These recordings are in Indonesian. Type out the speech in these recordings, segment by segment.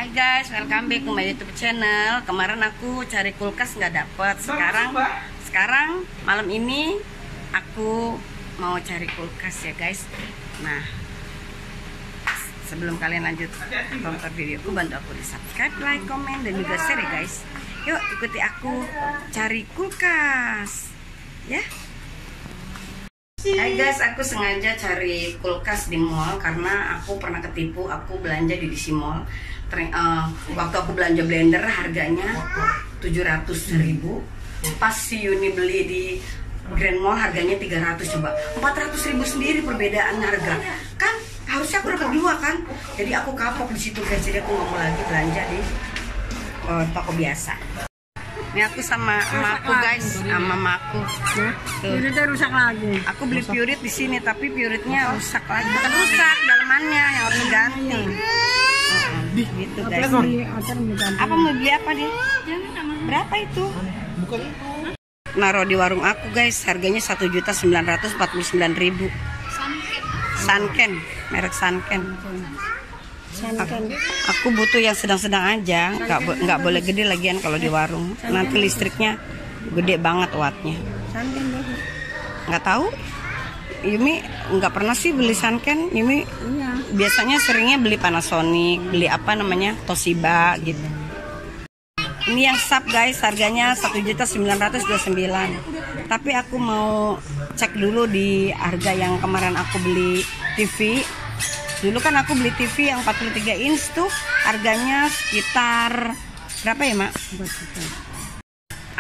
Hai guys, welcome back ke my YouTube channel. Kemarin aku cari kulkas nggak dapet. Sekarang malam ini aku mau cari kulkas ya guys. Nah, sebelum kalian lanjut tonton videoku, bantu aku di subscribe, like, komen, dan juga share ya guys. Yuk ikuti aku cari kulkas ya. Hai guys, aku sengaja cari kulkas di mall karena aku pernah ketipu. Aku belanja di DC Mall. Waktu aku belanja blender harganya 700.000. Pas si Yuni beli di Grand Mall harganya 300. Coba 400.000 sendiri perbedaan harga. Kan harusnya aku dapat dua kan. Jadi aku kapok di situ guys. Jadi aku nggak mau lagi belanja di toko biasa. Ini aku sama emakku guys, sama emakku. Puritnya rusak lagi. Aku beli Purit di sini, tapi Puritnya rusak lagi. Bukan rusak, dalamannya yang harus diganti. Gitu guys. Apa mau beli apa dia? Berapa itu? Naruh di warung aku guys, harganya 1.949.000. Sanken, merek Sanken. Aku butuh yang sedang-sedang aja, nggak boleh gede lagian kalau di warung. Nanti listriknya gede banget wattnya. Nggak tahu. Yumi nggak pernah sih beli Sanken. Yumi biasanya seringnya beli Panasonic, beli apa namanya Toshiba gitu. Ini yang sub guys, harganya 1.929.000. Tapi aku mau cek dulu di harga yang kemarin aku beli TV. Dulu kan aku beli TV yang 43 inch tuh harganya sekitar berapa ya, Mak?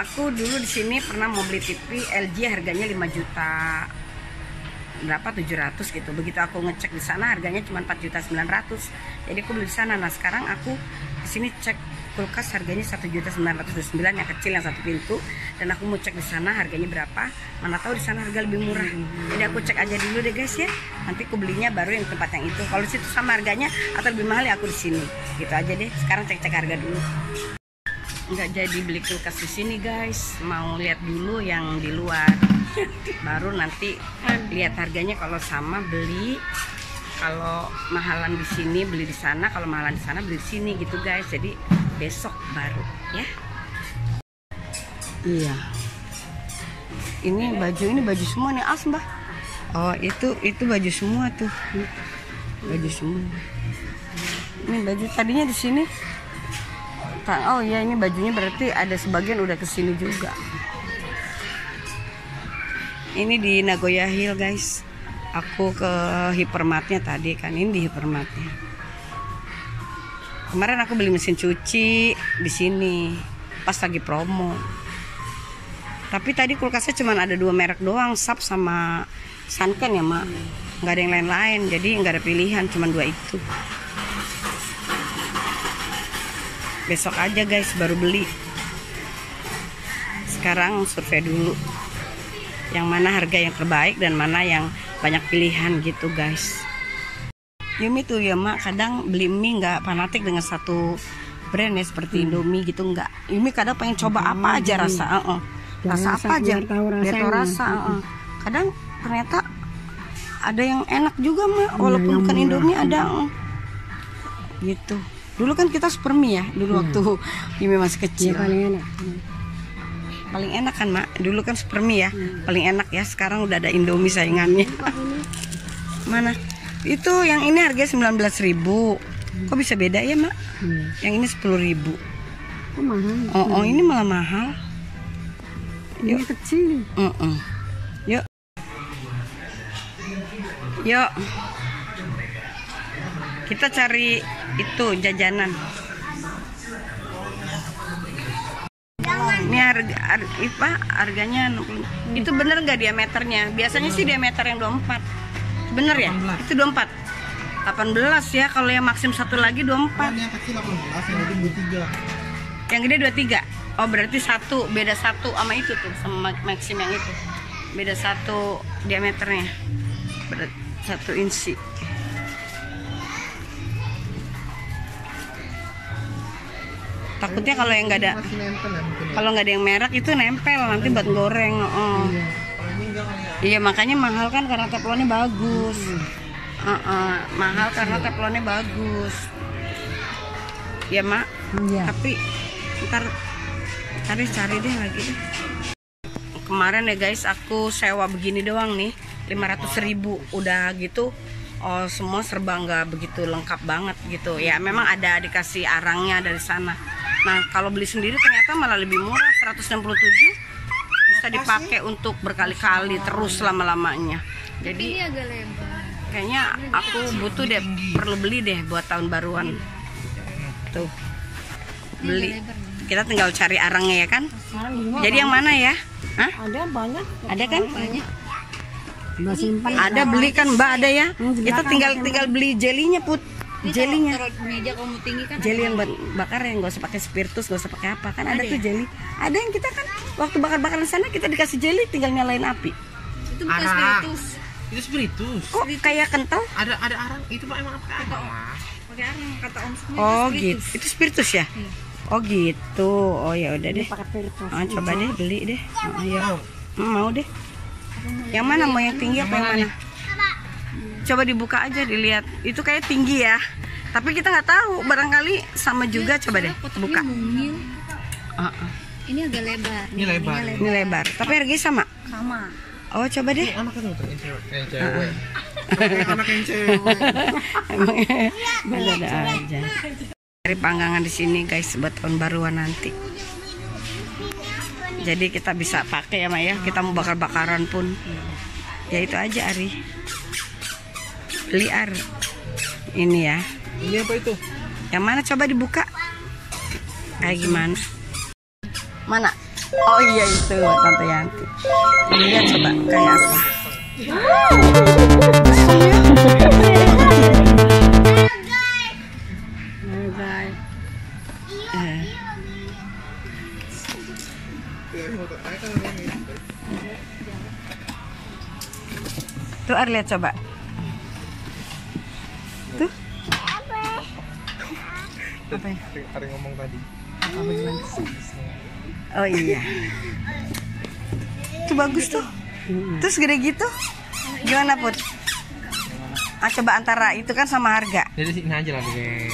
Aku dulu di sini pernah mau beli TV LG harganya 5 juta. Berapa 700 gitu. Begitu aku ngecek di sana harganya cuma 4.900.000. Jadi aku beli di sana. Nah, sekarang aku di sini cek kulkas harganya 1.929.000 yang kecil yang satu pintu, dan aku mau cek di sana harganya berapa. Mana tahu di sana harga lebih murah. Jadi aku cek aja dulu deh guys ya. Nanti aku belinya baru yang tempat yang itu. Kalau situ sama harganya atau lebih mahal ya aku di sini. Gitu aja deh. Sekarang cek-cek harga dulu. Nggak jadi beli kulkas di sini guys. Mau lihat dulu yang di luar. Baru nanti lihat harganya, kalau sama beli. Kalau mahalan di sini beli di sana, kalau mahalan di sana beli di sini gitu guys. Jadi besok baru ya. Iya. Ini baju semua nih As, Mbah. Oh, itu baju semua tuh. Baju semua. Ini baju tadinya di sini. Oh iya, ini bajunya berarti ada sebagian udah ke sini juga. Ini di Nagoya Hill guys. Aku ke Hypermartnya tadi kan, ini di Hypermartnya. Kemarin aku beli mesin cuci di sini pas lagi promo. Tapi tadi kulkasnya cuma ada 2 merek doang, Sub sama Sanken ya, Mak. Nggak ada yang lain-lain, jadi nggak ada pilihan, cuma 2 itu. Besok aja guys baru beli. Sekarang survei dulu. Yang mana harga yang terbaik dan mana yang banyak pilihan gitu guys. Yumi tuh ya Mak kadang beli mie nggak fanatik dengan satu brand ya, seperti Indomie gitu nggak. Yumi kadang pengen coba apa aja rasa, rasa apa aja, biar tahu rasa. Kadang ternyata ada yang enak juga Mak, walaupun bukan Indomie ada gitu. Dulu kan kita super mie ya, dulu waktu Yumi masih kecil. Paling enak kan Mak, dulu kan super mie ya, paling enak ya. Sekarang udah ada Indomie saingannya. Mana? Itu yang ini harganya 19.000. Kok bisa beda ya Mak? Yang ini 10.000. Kok mahal? Oh, ini malah mahal. Ini kecil. Yuk. Yuk. Kita cari itu jajanan. Ini harganya 60. Itu bener nggak diameternya? Biasanya sih diameter yang 24. Bener ya? 18. Itu 24. 18 ya, kalau yang maksim satu lagi 24. Yang kecil 18, yang gede 23. Yang gede 23. Oh, berarti beda satu sama itu tuh, sama maksim yang itu. Beda 1 diameternya. Berarti 1 inci. Takutnya kalau yang nggak ada, kalau nggak ada yang merek itu nempel nanti buat goreng. Iya makanya mahal kan karena teflonnya bagus. Mahal karena teflonnya bagus. Ya mak. Iya. Tapi ntar cari deh lagi deh. Kemarin ya guys, aku sewa begini doang nih 500.000. Udah gitu semua serba nggak begitu lengkap banget gitu ya. Memang ada dikasih arangnya dari sana. Nah kalau beli sendiri ternyata malah lebih murah, 167, bisa dipakai untuk berkali-kali terus lama-lamanya. Jadi Ini agak lebar. kayaknya aku butuh deh, perlu beli deh buat tahun baruan. Tuh beli, kita tinggal cari arangnya ya kan. Jadi yang mana ya? Hah? Ada banyak. Ada kan? Udah simpan. Ada beli kan Mbak, ada ya. Kita tinggal beli jelinya Put. Jelinya. Taruh di meja kamu tinggi kan. Jeli yang buat bakar, yang nggak usah pakai spiritus, nggak usah pakai apa kan, ada tuh jeli. Ada yang kita kan waktu bakar-bakaran sana kita dikasih jeli, tinggal nyalain api. Itu bukan spiritus. Itu spiritus. Kok kayak kental? Ada arang. Itu mah emang pakai arang. Pakai arang kata Om Sumi. Oh gitu, itu spiritus ya? Oh gitu, oh ya udah deh. Pakai filter. Coba deh beli deh. Oh, ya. Mau deh. Yang mana, mau yang tinggi apa yang mana? Coba dibuka aja dilihat. Itu kayak tinggi ya. Tapi kita nggak tahu, barangkali sama juga. Coba deh buka. Mungil. Ini agak lebar. Ini lebar. Ini lebar. Tapi harganya sama. Sama. Oh coba deh. Anak kan yang cewek. Yang cewek. Anak yang cewek. Emang ada aja. Cari panggangan di sini guys buat tahun baruan nanti. Jadi kita bisa pakai ya Mak ya. Kita mau bakar-bakaran pun. Ya itu aja Ari. Beli Ar. Ini ya. Ini apa itu? Yang mana coba dibuka? Kayak gimana? Mana? Oh iya itu Tante Yanti. Lihat coba kayak apa. Tuh Ar lihat coba. Tuh. Apa ya? Ada ngomong tadi. Oh iya. Itu bagus tuh. Terus gede gitu. Gimana Put? Coba antara itu kan sama harga. Jadi sini aja lah deh.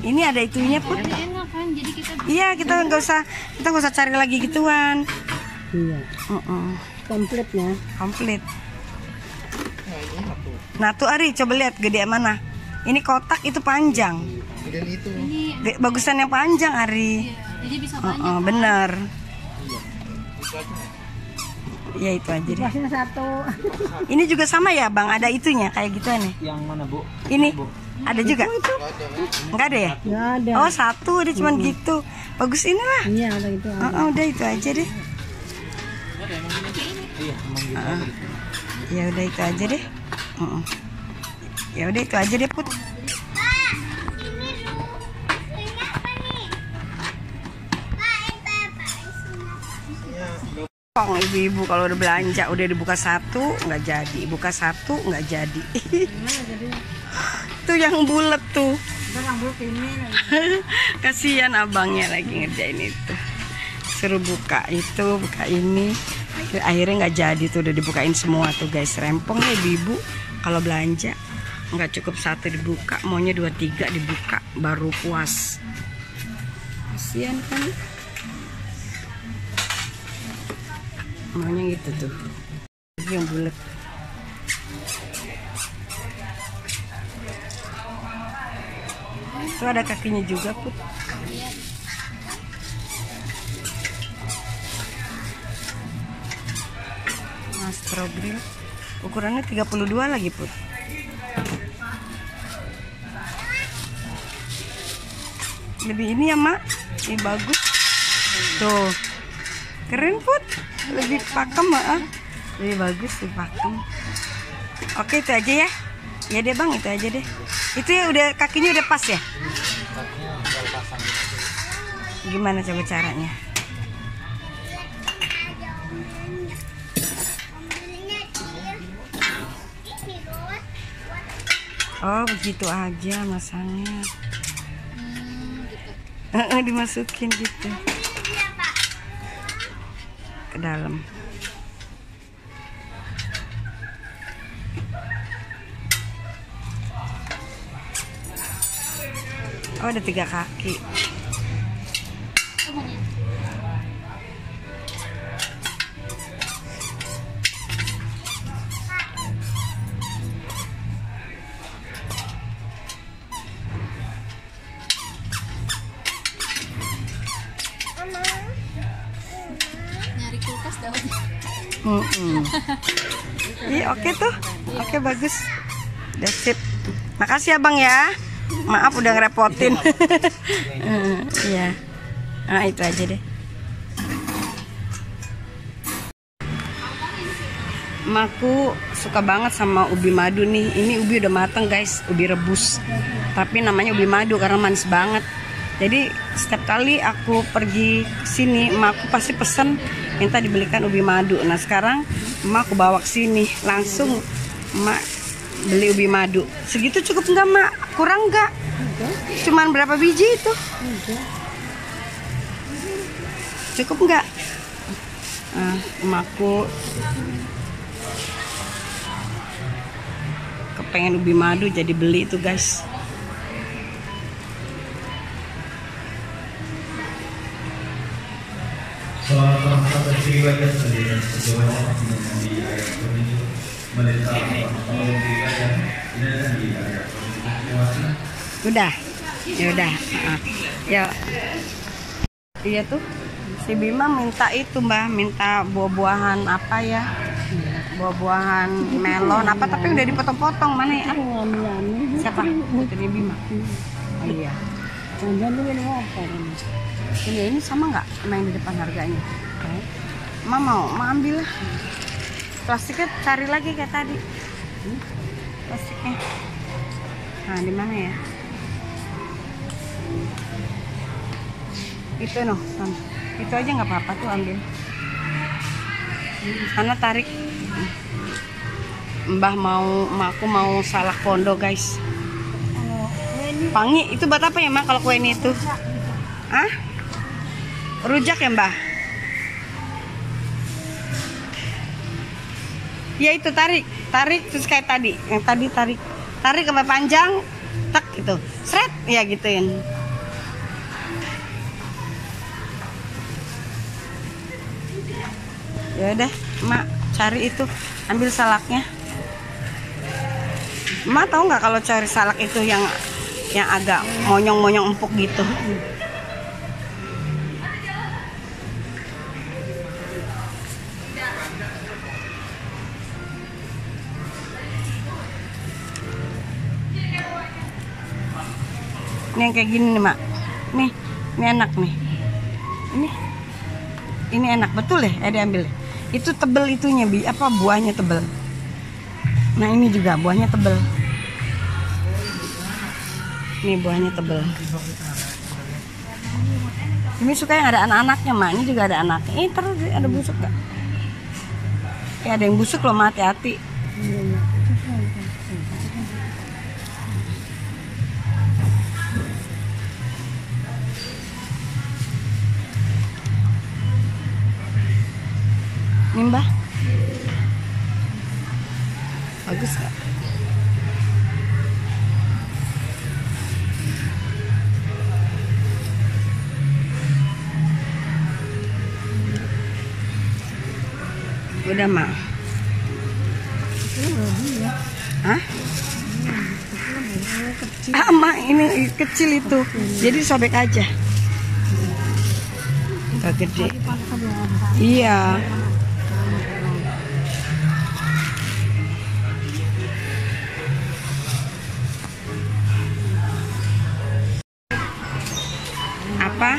Ini ada itunya Put. Enak kan, jadi kita Iya, kita nggak usah cari lagi gituan. Iya. Komplit ya. Komplit. Nah tuh Ari, coba lihat gede mana. Ini kotak, itu panjang. Dan itu. Bagusan yang panjang Ari. jadi bisa banyak. Bener. Ya itu aja deh. Masih satu. Ini juga sama ya Bang, ada itunya kayak gitu nih. Yang mana Bu? Ini ada juga. Enggak ada ya? Nggak ada. Oh satu, dia cuma gitu. Bagus inilah. Iya ada itu. Udah itu aja deh. Iya, emang gitu. Ya udah itu aja deh. Ya udah itu aja deh Put. Ibu-ibu kalau udah belanja udah dibuka satu nggak jadi, buka satu nggak jadi. Tuh yang bulat tuh. Kasihan abangnya lagi ngerjain itu. Suruh buka itu, buka ini. Akhirnya nggak jadi tuh, udah dibukain semua tuh guys. Rempong ya ibu-ibu kalau belanja nggak cukup satu dibuka, maunya 2, 3 dibuka baru puas. Kasihan kan, maunya gitu tuh yang bulat. Itu ada kakinya juga Put. Astro Grill ukurannya 32 lagi Put. Lebih ini ya Mak, ini bagus tuh, keren Put, lebih pakem Mak, lebih bagus, lebih pakem. Oke itu aja ya. Ya deh Bang, itu aja deh. Itu ya udah kakinya udah pas ya. Gimana coba caranya? Oh begitu aja masangnya. Dimasukin gitu ke dalam. Oh, ada 3 kaki. Nyari kulkas daunnya. Iya, oke tuh. Oke, bagus. That's it. Makasih ya, Bang ya. Maaf udah ngerepotin. Iya. Nah, itu aja deh. Emakku suka banget sama ubi madu nih. Ini ubi udah mateng guys, ubi rebus. Tapi namanya ubi madu karena manis banget. Jadi setiap kali aku pergi sini, emakku pasti pesen minta dibelikan ubi madu. Nah sekarang emak aku bawa ke sini, langsung emak beli ubi madu. Segitu cukup nggak mak? Kurang nggak? Cuman berapa biji itu? Cukup nggak? Nah, emakku kepengen ubi madu jadi beli itu guys. Udah, ya udah. Ya, iya tuh. Si Bima minta itu mbak, minta buah-buahan apa ya? Buah-buahan melon apa? Tapi udah dipotong-potong mana ya? Siapa? Putri Bima. Oh iya. Ini sama nggak sama yang di depan harganya? Mau ambil lah. Plastiknya cari lagi kayak tadi. Plastiknya. Nah di mana ya? Itu noh. Itu aja nggak apa-apa tuh ambil. Karena tarik. Aku mau salak kondo guys. Pangi itu buat apa ya mak kalau kue ini itu? Ah? Rujak ya mbah? Ya itu tarik terus kayak tadi, yang tadi tarik sampai panjang, tak gitu, seret ya gituin. Ya udah, mak cari itu, ambil salaknya. Mak tahu nggak kalau cari salak itu yang agak monyong-monyong empuk gitu. Ini yang kayak gini nih mak. Nih, ini enak nih. Ini enak betul ya, diambil. Itu tebel itunya apa buahnya tebel. Nah ini juga buahnya tebel. Nih buahnya tebel. Ini suka yang ada anak-anaknya mak. Ini juga ada anaknya. Ini terus ada busuk gak? Ya ada yang busuk loh mak, hati-hati. Nih mbah, bagus gak? Udah mak. Hah? Mak ini kecil itu, jadi sobek aja. Gak gede. Iya. Apa?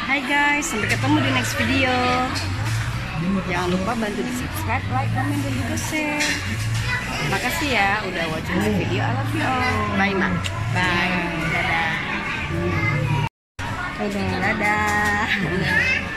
Hai guys, sampai ketemu di next video. Jangan lupa bantu di subscribe, like, komen, dan juga share. Makasih ya udah watching the video. I love you all. Bye mak. Bye. Dadah. Dadah.